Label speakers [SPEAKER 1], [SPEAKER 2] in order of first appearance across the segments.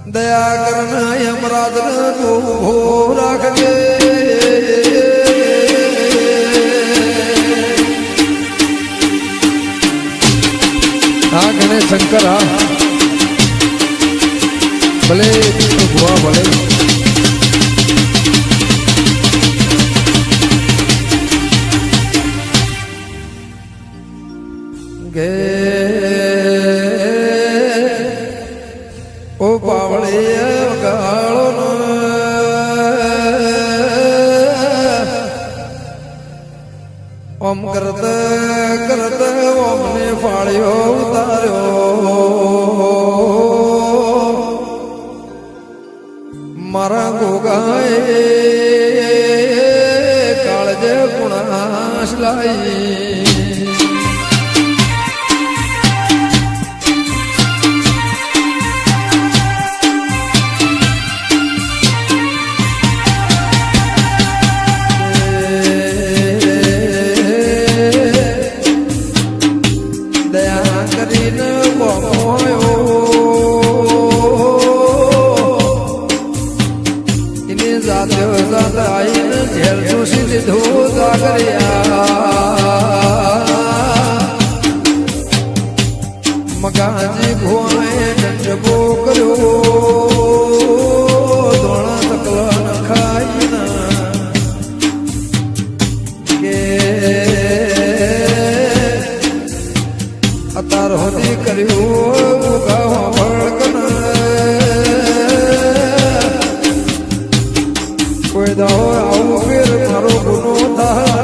[SPEAKER 1] દયા કરના યમરાજ તું ઉભો રાખજે હા ગણેશ શંકર હા ભલે ભુવા ભલે ગે ઓ પાવળે ગાળો ઓમ કરત કરત ઓમને ફાળ્યો ઉતાર્યો મારા ગોગાએ કાળજે ગુણાશ લાઈ મગાજી ભોય ડંડબો કર્યો ધોળા તકલા ન ખાઈ કે અતાર હોદી કર્યું ગાવા ભડકન કોઈ દો આવું ફેર મારો ગુનો થાય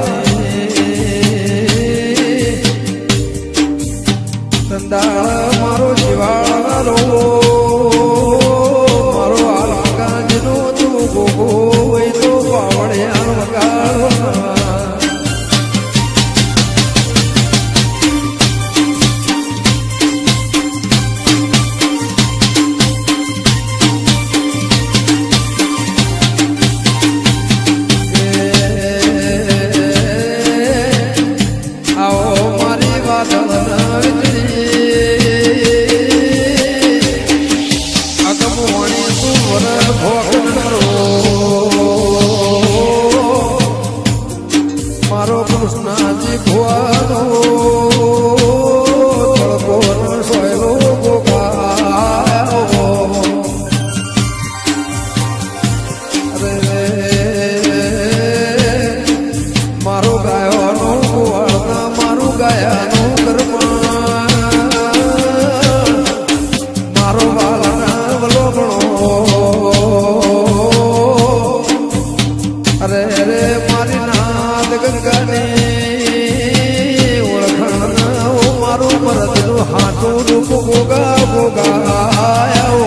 [SPEAKER 1] મારો જીવાળો મારો આલકાજનો તું ગોગો હોય તો પાવળિયા વગાડો આવો મારી વાત મારો કૃષ્ણજી ભુવાનો તળકો સોયલો ગોગાયો અરે મારો ગાયોનો ગોવાળના મારું ગાયાનું કર્મ મારો વાલના વલોગણો અરે રે મારી નાદ ગંગાની ઓળખાણ મારું મરદનું હાથું રૂપ ગોગા ગોગાયો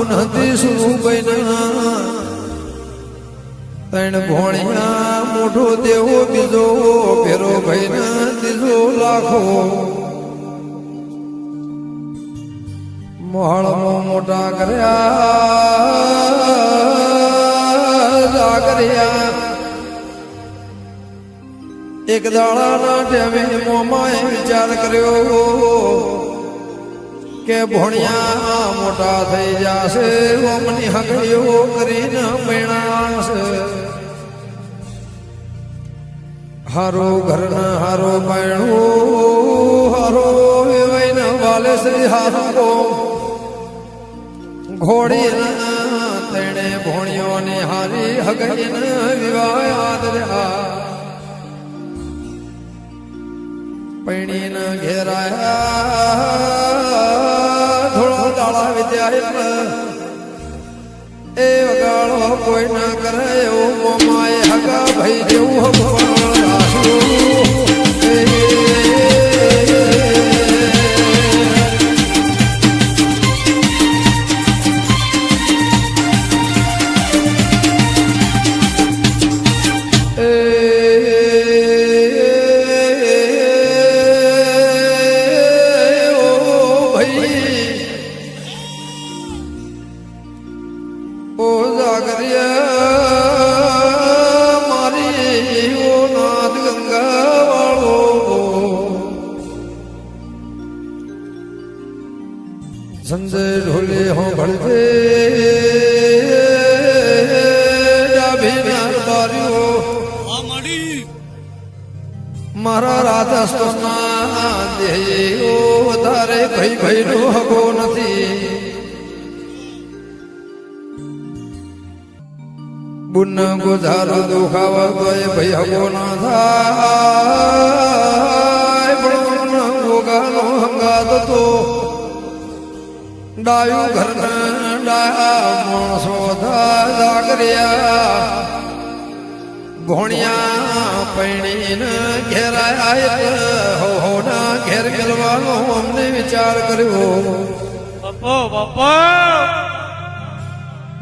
[SPEAKER 1] નથી શું બન્યા તણ ભોણિયા મોઢો દેવો બીજો ફેરો ભાઈ દીધો લાખો મોહળમાં મોટા કર્યા એક દાડાના ટેમે મોમાએ વિચાર કર્યો કે ભોણિયા મોટા થઈ જશે ઓમની હગડીઓ કરીને મેણાશે હારો ઘરના હારો પાયણું હારો વેવાઈને વાલે શ્રી હારો ઘોડીના તેણે ભોણિયોને હારી હગડીને વિવાયાદ રહ્યા પૈણીને ઘેરાયા થોડા દાડા વિદ્યા એ વગાડો કોઈ ના કરે એવું મોમાએ હગા ભાઈ જેવું ઓ જાગરિયા મારી ઓ નાથ ગંગા વાળો સંજય ઢોલે હો ભળજે મારા રાજસ્થાનના દેહો વધારે ભાઈ ભાઈ નો હગો નથી બુન ગુજારો દુખાવા તોય ભાઈ હગો ના થાય પણ ગોગાનો હંગાત તો ડાયું ઘરના ડાયા માણસો જાગરિયા ભોણિયા પૈણીને ઘેરાયા હોના ઘેર ગલવાનો અમને વિચાર કર્યો બાપા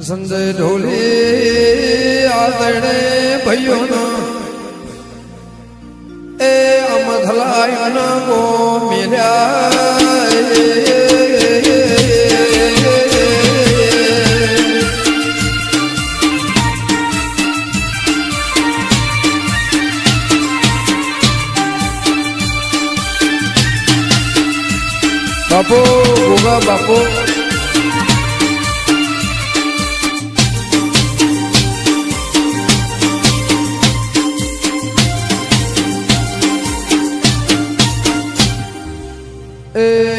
[SPEAKER 1] સંજય ઢોલી આદરણે ભાઈઓનો એ અમથલાયના ગો મિલ્યા બાપુ ગોગા બાપુ એ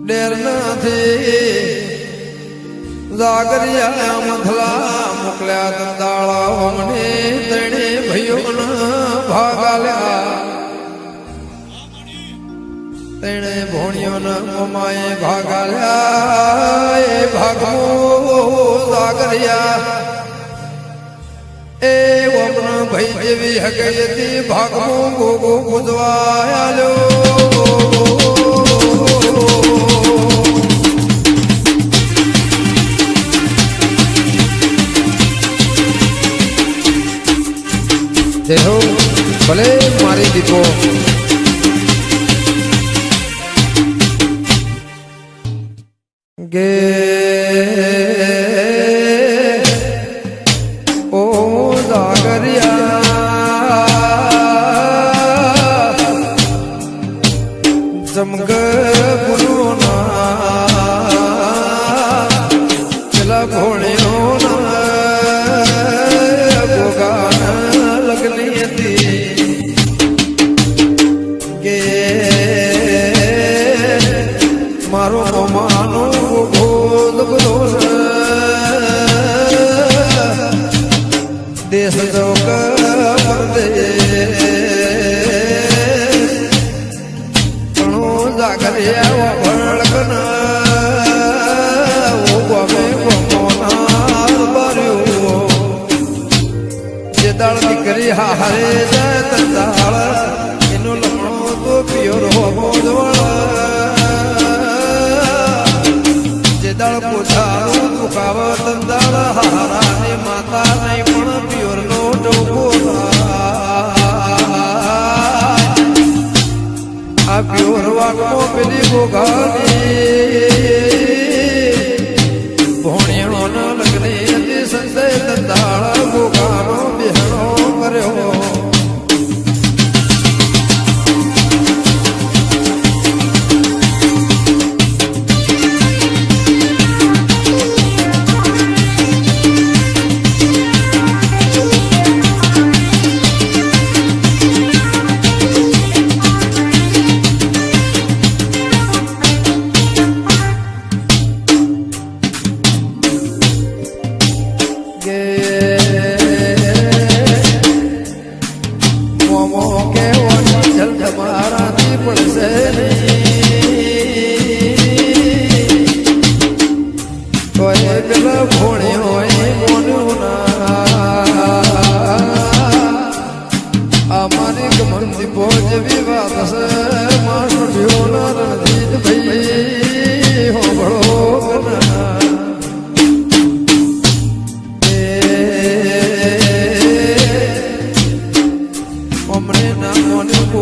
[SPEAKER 1] ડેર નથી જાગરિયા મથલા મોકલ્યા તંદાળા મને તણે ભાઈઓના ભાગ આલ્યા તણે ભોણિયોના મોમાએ ભાગ આલ્યા એ ભાગો જાગરિયા એ ઓમના ભાઈ જેવી હકીયતી ભાગો ગોગો ગુજવાયાલો જય હો ભલે મારી દીકો ગે ઓ જાગરિયા જમગ ગુરુના પેલા ભોણિયોના મારો માનો ગોદ બોલ દેશ જોક ઘણો જાગરિયા ભળકના ઓ ગમે ગમોના બાર્યો જે દાળ દીકરી હારે જાય તંદાળ એનો લમણો તો પિયોર હોવો દળ પોછારું દુખાવ તંદાળ હારાને માતા નહીં પણ પિયોર નો ડોકો આ પિયોર વાટો પેલી ગોગાની ભોણિયાનો લગ્ને સંજય તંદાળ ગોગાનો બહેણો કર્યો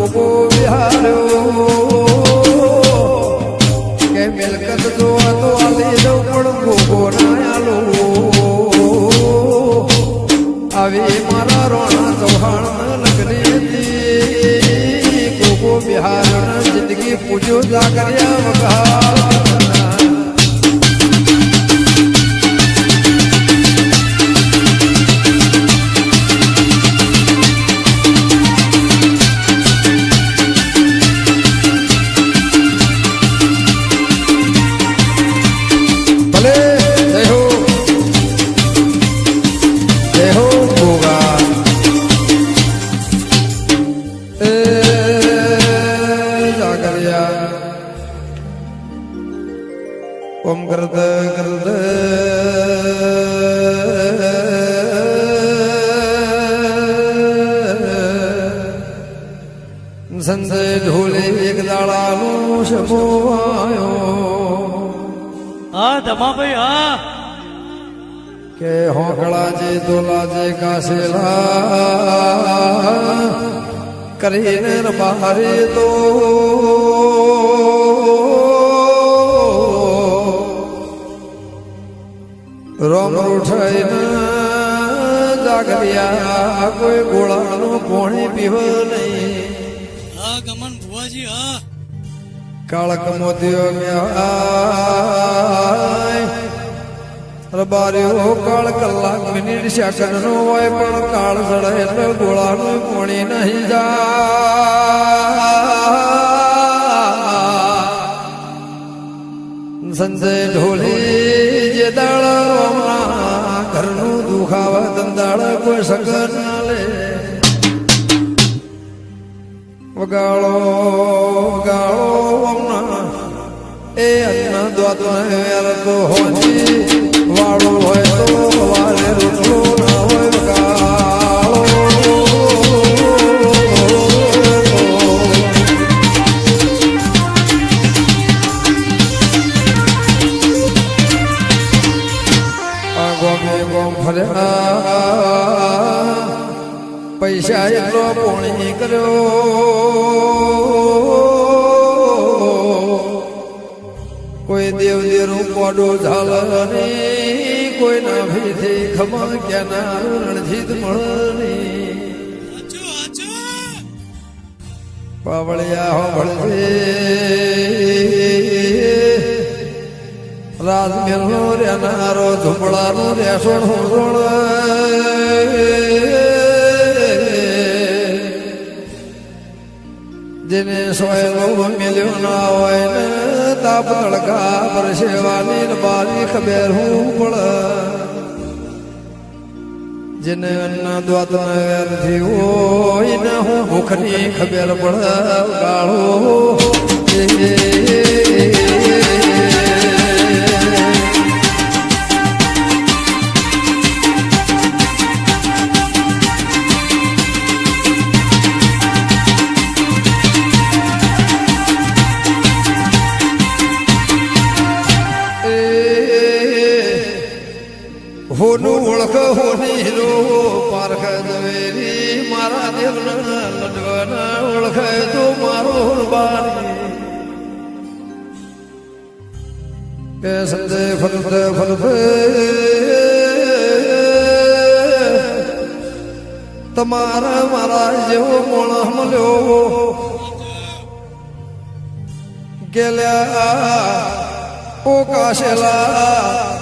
[SPEAKER 1] ગોગો વિહાર્યો કે મિલકત જોવા તો આલી દઉં પણ ગોગો ના આલો આવી મારા રોણા ચૌહાણ લગની હતી ગોગો વિહાર્યો જિંદગી પૂજો જાગર્યા વગાર ઓમ કરદ કરદ સંજય ઢોલે એક દાડાનો શબો આવ્યો
[SPEAKER 2] હા ધમાભાઈ હા
[SPEAKER 1] કે હોકળા જે દોલા જે કાસેલા કરીને બહારે તો રોમ ઉઠાઈને જાગરિયા કોઈ ગોળાનું પોણી પીવ નહીં
[SPEAKER 2] હા ગમન ભુવાજી હા
[SPEAKER 1] કાળક મોતીઓ રબાર્યો કાળ કલાક મિનિટ સેકન્ડ નો હોય પણ કાળ સડે એટલે ગોળાનું પોણી નહીં જા સંજય ઢોલી જે દાડા ઘરનું દુખાવા ધંધાળ કોઈ સગન ના લે વગાડો વગાડો હમણાં એ અન્ન દ્વાતો વેર તો હોજી વાળો હોય તો વારે રોટલો ના હોય વગાડો પૈસા એટલો પોણી કર્યો કોઈ દેવ દેરું પોડો ઝાલ નહીં કોઈ ના ભીથી ખમા ક્યાંના રણજીત મળની પાવળિયા હોભળજે રાજમહેલનો રેનારો ઝુંપડાનો રેસોણ હોંઝોળ જેને સોયલો મિલ્યો ના હોય ને તાપ તડકા પરસેવાની બારી ખબર હું પડ જેને અન્ન દ્વાત વેરથી હોય ને હું ભૂખની ખબર પડ ગાળો હોનું ઓળખ હોની રો પારખ દવેરી મારા દેવના લડવાના ઓળખ તો મારો બારી કે સંજય ફરત ફરત તમારા મારા જેવો મોણ મળ્યો ગેલ્યા ઓ કાશેલા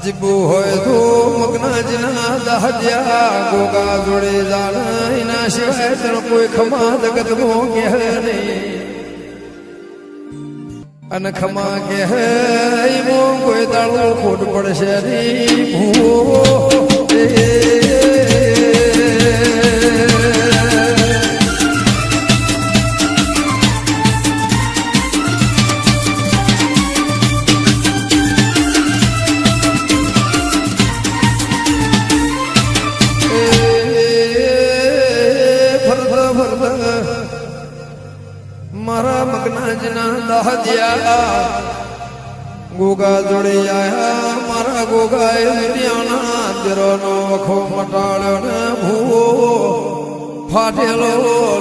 [SPEAKER 1] જીબુ હોય તો મગનાજના દહજ્યા ગોગા જોડે જાણ એના સિવાય તને કોઈ ખમા જગત મો કે નહીં અને ખમા કે મો કોઈ દાડો ખોટ પડશે નહીં ભૂ મારા મગનાજના દહજ્યા ગોગા જોડે આયા મારા ગોગાએ દુનિયાના અંદરનો વખો મટાડ્યો ને ભૂવો ફાટેલો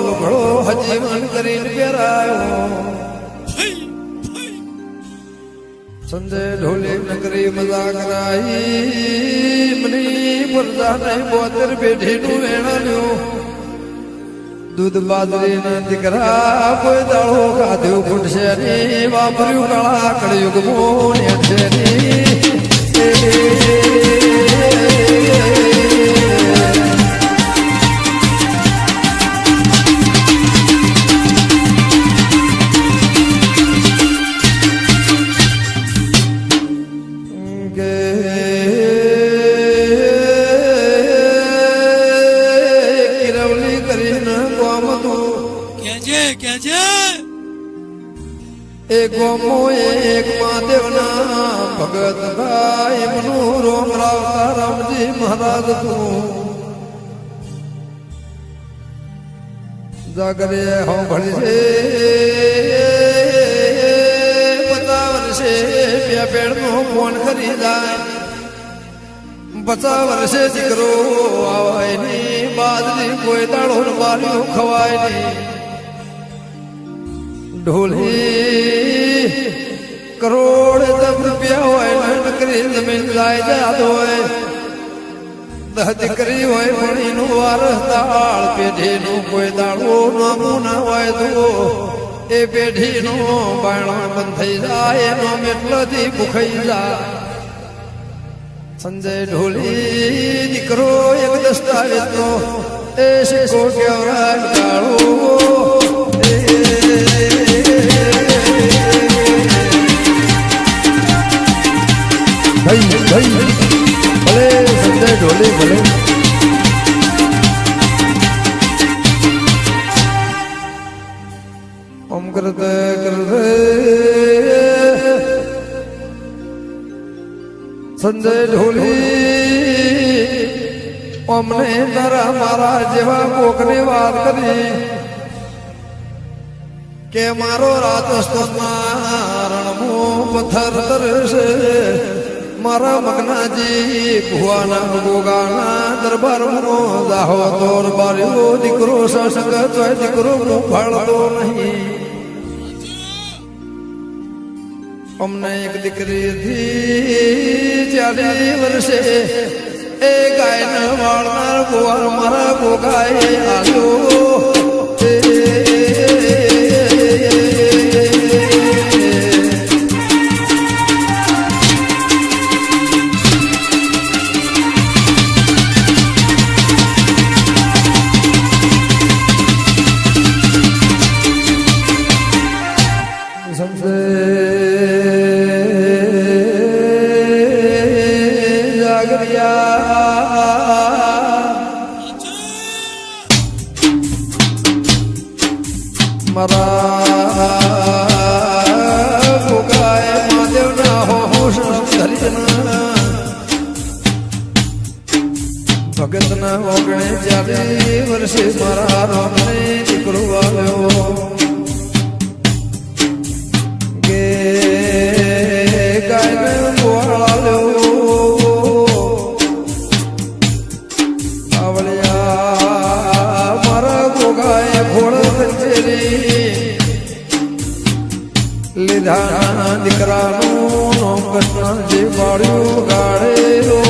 [SPEAKER 1] લુગડો હજીવન કરીને પહેરાયો સંજય ઢોલે નગરી મજા કરાઈ મની પરદાને 72 પેઢીનું વેણાલ્યું દૂધ બાજરી ના દીકરા કોઈ દાળો ખાધ્યો ફૂટશે ની વાપર્યું કાળા કળયુગ મોને છે ની એક ગોમો એક મહાદેવના ભગત ભાઈ મનુ રોમ રાવતા રામજી મહારાજ તું જાગરે હો ભળી છે 50 વર્ષે બે પેડનો ફોન કરી જાય 50 વર્ષે દીકરો આવાય ની બાદરી કોઈ દાડો બારીઓ ખવાય નહીં ઢોલી કરોડ રૂપિયા હોય નકરી જમીન જાય જાત હોય દહ દીકરી હોય ભણીનું વારસ દાળ પેઢીનું કોઈ દાડો નામું ના હોય તો એ પેઢીનું બાયણો બંધ થઈ જાય એનો મેટલાથી ભૂખાઈ જાય સંજય ઢોલી દીકરો એક દસ્તાવેજનો એ શીખો કેવરાજ દાડો ભલે સંજય ઢોલી ભલે ઓમ કરતે કરતે સંજય ઢોલી અમને તારા મારા જેવા કોકને વાત કરી કે મારો રાજસ્થાનમાં રણમો પથ્થર તરશે મારા મગનાજી ભુવાના ગોગાના દરબારમાં જાહો તોર બાર્યો દીકરો સસંગ ચોય દીકરો ફળતો નહીં અમને એક દીકરી થી 40 વર્ષે એ ગાયના વાળનાર ભુવા મારા ગોગાએ આવ્યો ભગતના 39 વર્ષે મારા રામને દીકરો આવ્યો કે ગાયને ગોવાળ્યો આવળિયા મારા ગોગાએ ઘોડ કંચેરી લીધા દીકરાનું નામ કૃષ્ણજી પાડ્યું ગાળેલો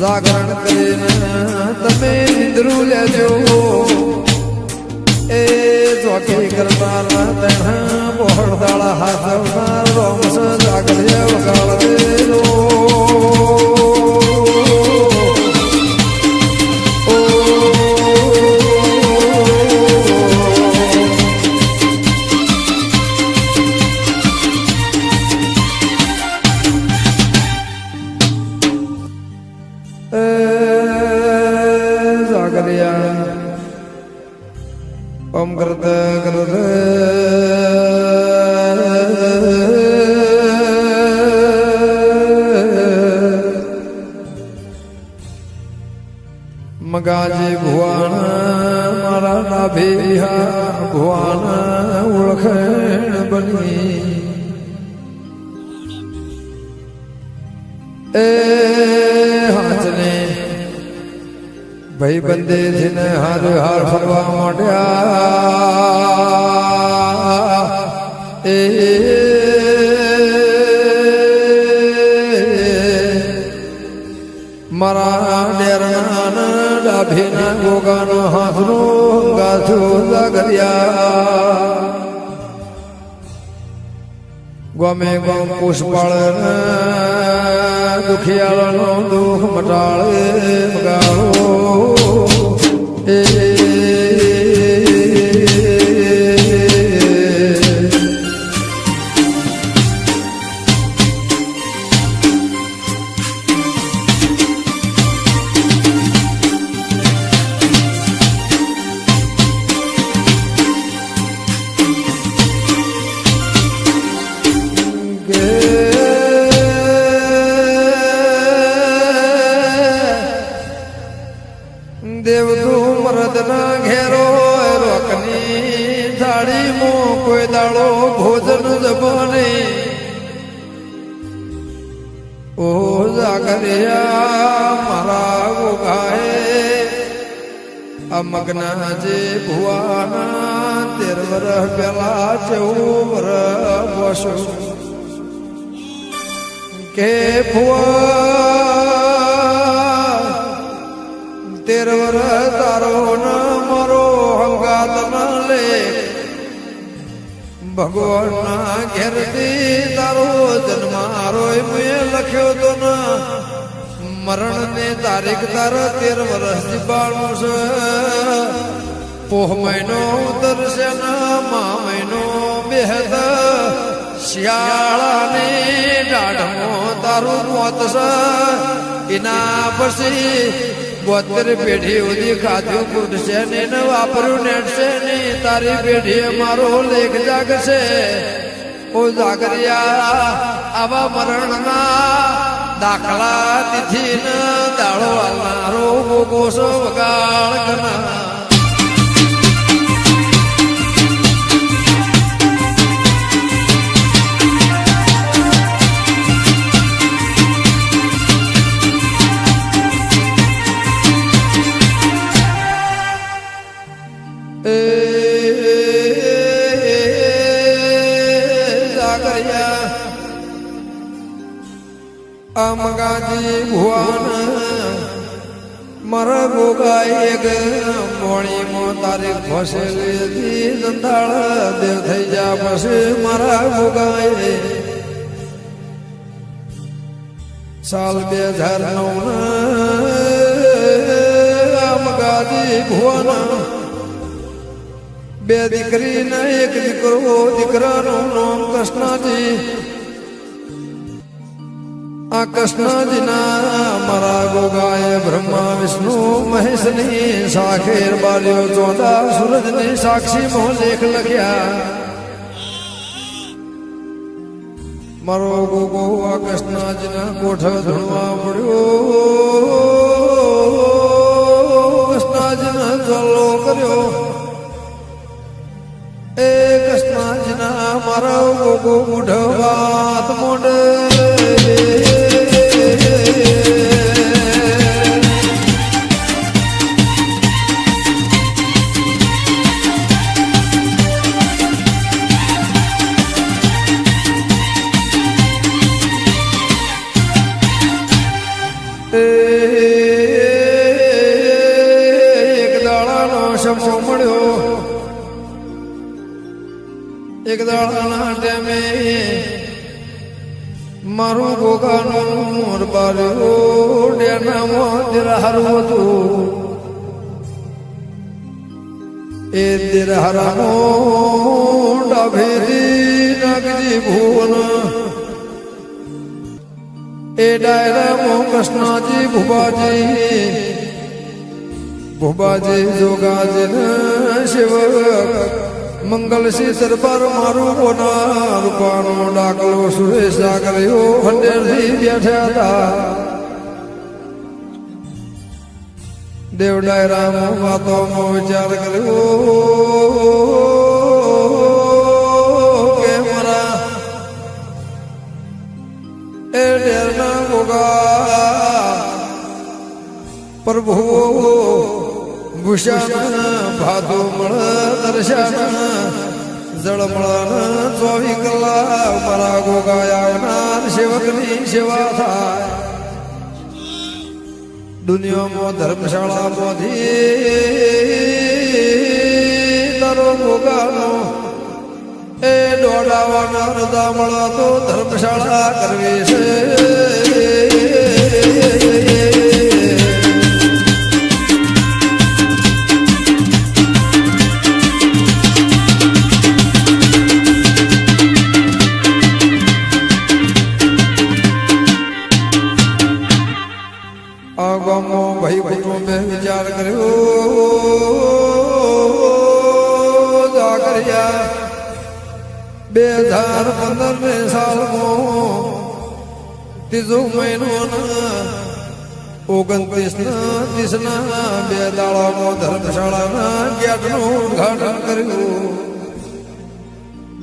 [SPEAKER 1] જાગરણ કરીને તમે નિંદ્રું લેજો એ ચોકી કરનાર તેના બહોળદાળા હાથવનાર રોમસ જાગરે વગાડ દેલો જાગરિયા ઓમ કરત કરત મગાજી ભુવાન મારા નાભિયા ભુવાન ઓળખણ બની એ હાચને ભાઈ બંદે થઈને હાર હાર ફરવા માંડ્યા એ મારા ડેરના ડાભીના ગોગાનો હાથનો ગાથો જાગરિયા ગમે ગમ પુષ્પાળ દુખિયાળનો દુઃખ મટાળે ગાળો એ દેવતું મરદના ઘેરો રોકની થાળીમાં કોઈ દાડો ભોજન જબને ઓ જાગરિયા મારા ગોગાએ આ મગના જે ભુવાના 13 વર્ષ પહેલા 14 વર્ષ બસો કે ભુવા 13 વર્ષ તારો ન મારો હંગાત ન લે ભગવાનના ઘેરથી તારો જન્મારો મેં લખ્યો તો ન મરણની તારીખ તારા 13 વર્ષથી બાળું છે પોહ મહિનો ઉતરશે ન મા મહિનો બેહદ શિયાળાની દાઢમાં તારું મોત છે એના પછી 72 પેઢી સુધી ખાધું ફૂટશે ને વાપર્યું નેટશે ને તારી પેઢીએ મારો લેખ જાગશે ઓ જાગરિયા આવા મરણના દાખલા તિથિ ન દાડો આલનારો ગોગોસો વગાડ કરના મગાજી ભુવાન મારા ગોગાએ એક મોણીમાં તારીખ ફસેલી દંતાળ દેવ થઈ જા પછી મારા ગોગાએ સાલ 2009 મગાજી ભુવાન 2 દીકરી ને 1 દીકરો દીકરાનું નામ કૃષ્ણજી આ કૃષ્ણજીના મારા ગોગાએ બ્રહ્મા વિષ્ણુ મહેશની સાખેર બાલ્યો 14 સૂરજની સાક્ષીમાં લેખ લખ્યા મારો ગોગો આ કૃષ્ણજીના કોઠ ધણવા પડ્યો કૃષ્ણજીના ચાલો કર્યો એ કૃષ્ણજીના મારા ગોગો ઉઢવાત મોડે એક દાડાના ટેમે મારું ગોગાનું મોર બાર્યો ડેનામાં દેરહારું હતું એ દેરહારાનો ડાભેરી નાગજી ભુવન એ ડાયરામો કૃષ્ણજી ભુબાજી જોગાજી શિવક મંગલસિંહ દરબાર મારું કોના રૂપાનો ડાકલો સુરેશ કર્યો હંડેરથી બેઠા હતા દેવ ડાયરામાં વાતોનો વિચાર કર્યો કે મારા એ ડેરના ગોગા પ્રભુ ભૂષણ ભાદો મળ દર્શન જળ મળ 24 કલાક મારા ગોગા આવનાર સેવકની સેવા થાય દુનિયામાં ધર્મશાળા બોધી તારો ગોગાનો એ દોડાવાના રજા મળો તો ધર્મશાળા કરવી છે ભાઈ કુટુંબે વિચાર કર્યો જાગરિયા 2015 સાલમાં ત્રીજો મહિનો 29 ના 2 દાડામાં ધર્મશાળાના ગેટનું ઉદ્ઘાટન કર્યું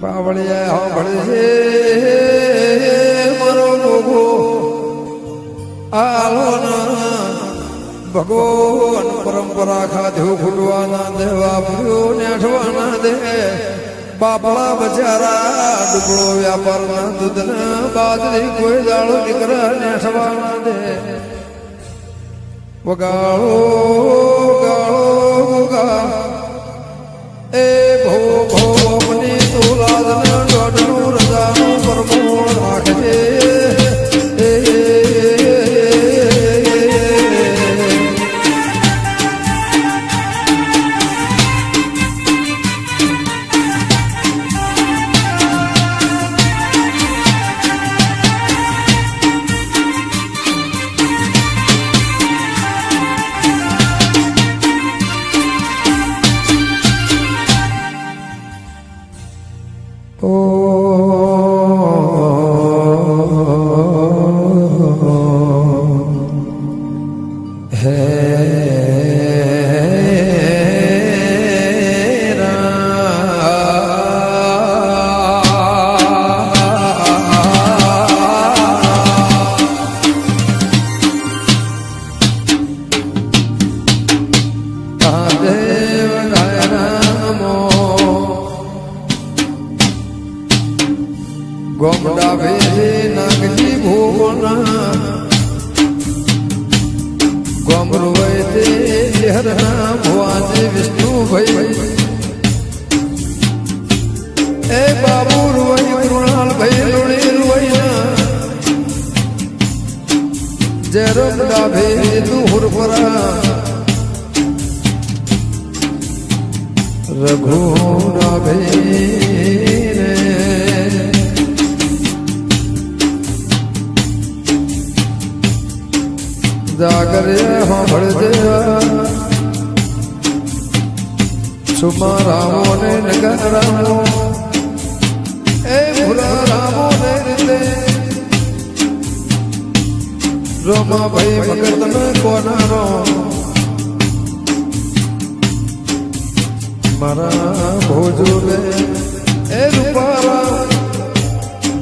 [SPEAKER 1] પાવળિયા સાંભળે મારો ગોગો આલોના ભગવાન પરંપરા ખાધ્યું ફૂટવાના દેવા પૂર્યો નેઠવાના દે બાપડા બચારા ડુબળો વ્યાપારના દૂધના બાજરી કોઈ દાડો દીકરા નેઠવાના દે વગાળો ગાળો ગા એ ભો ભોની તુલાદના દોઢનું રજાનું પરમોળ રાખજે ગોમડા ભેરે નાગજી ભુવના ગોમરું વય તે લહેરના ભુવાજી વિષ્ણુભાઈ એ બાબુ રૂવાઈ કૃણાલ ભાઈ લોણી રૂવાઈના જેરમડા ભેરે તું હુરપરા રઘુના ભેરે જાગરે સાંભળજે સુમા રામો ને નગર રામો એ ભૂરા રામો ને રીતે રોમા ભાઈ મગર તમે કોનારો મારા ભોજો રે એ રૂપારા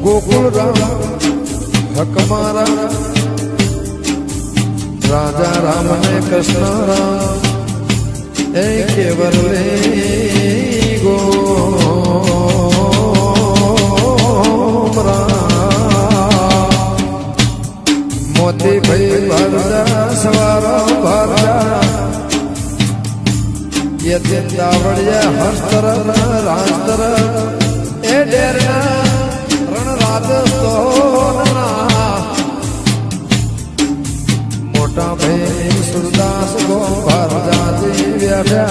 [SPEAKER 1] ગોકુળ રામ હક મારા રાજા રામ ને કૃષ્ણ રામ એ કેવર લે ગો મોતી ભાઈ ભારજા સવારો ભારજા ये चिंतावड़िया हस्तर रास्तर ए डेरना रण रात सोना मोटा भाई सुरदास गो भर जाती व्याख्या